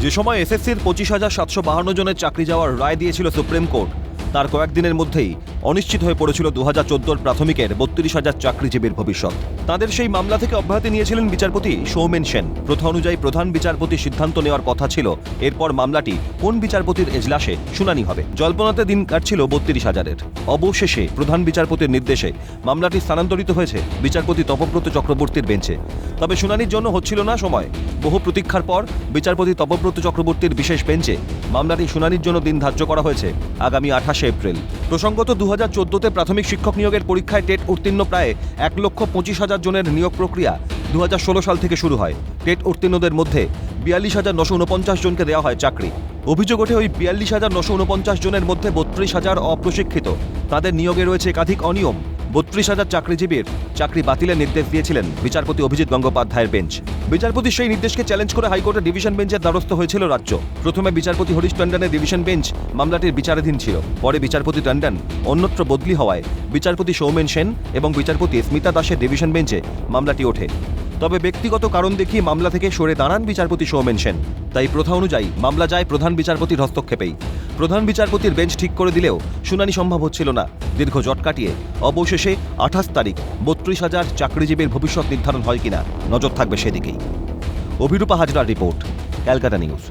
যে সময় এসএসসির 25,752 জনের চাকরি যাওয়ার রায় দিয়েছিল সুপ্রিম কোর্ট, তার কয়েকদিনের মধ্যেই অনিশ্চিত হয়ে পড়েছিল 2014 প্রাথমিকের 32,000 চাকরিজীবীর ভবিষ্যৎ। তাদের সেই মামলা থেকে অব্যাহতি নিয়েছিলেন বিচারপতি সৌমেন সেন। প্রথা অনুযায়ী প্রধান বিচারপতির সিদ্ধান্ত নেওয়ার কথা ছিল এরপর মামলাটি কোন বিচারপতির এজলাসে শুনানি হবে। জল্পনাতে দিন কাটছিল 32,000-এর। অবশেষে প্রধান বিচারপতির নির্দেশে মামলাটি স্থানান্তরিত হয়েছে বিচারপতি তপব্রত চক্রবর্তীর বেঞ্চে। তবে শুনানির জন্য হচ্ছিল না সময়। বহু প্রতীক্ষার পর বিচারপতি তপব্রত চক্রবর্তীর বিশেষ বেঞ্চে মামলাটি শুনানির জন্য দিন ধার্য করা হয়েছে আগামী 28শে এপ্রিল। প্রসঙ্গত 2014-তে প্রাথমিক শিক্ষক নিয়োগের পরীক্ষায় টেট উত্তীর্ণ প্রায় 1,25,000 জনের নিয়োগ প্রক্রিয়া 2016 সাল থেকে শুরু হয়। টেট উত্তীর্ণদের মধ্যে 42,949 জনকে দেওয়া হয় চাকরি। অভিযোগ ওঠে ওই 42,949 জনের মধ্যে 32,000 অপ্রশিক্ষিত। তাদের নিয়োগে রয়েছে একাধিক অনিয়ম। 32,000 চাকরিজীবীর চাকরি বাতিলের নির্দেশ দিয়েছিলেন বিচারপতি অভিজিৎ গঙ্গোপাধ্যায়ের বেঞ্চ। বিচারপতির সেই নির্দেশকে চ্যালেঞ্জ করে হাইকোর্টের ডিভিশন বেঞ্চের দ্বারস্থ হয়েছিল রাজ্য। প্রথমে বিচারপতি হরিশ টন্ডনের ডিভিশন বেঞ্চ মামলাটির বিচারাধীন ছিল। পরে বিচারপতি টন্ডন অন্যত্র বদলি হওয়ায় বিচারপতি সৌমেন সেন এবং বিচারপতি স্মিতা দাসের ডিভিশন বেঞ্চে মামলাটি ওঠে। তবে ব্যক্তিগত কারণ দেখিয়ে মামলা থেকে সরে দাঁড়ান বিচারপতি সৌমেন সেন। তাই প্রথা অনুযায়ী মামলা যায় প্রধান বিচারপতির হস্তক্ষেপেই। প্রধান বিচারপতির বেঞ্চ ঠিক করে দিলেও শুনানি সম্ভব হচ্ছিল না। দীর্ঘ জট কাটিয়ে অবশেষে 28 তারিখ 32,000 চাকরিজীবীর ভবিষ্যৎ নির্ধারণ হয় কিনা নজর থাকবে সেদিকেই। অভিরূপা হাজরার রিপোর্ট, ক্যালকাটা নিউজ।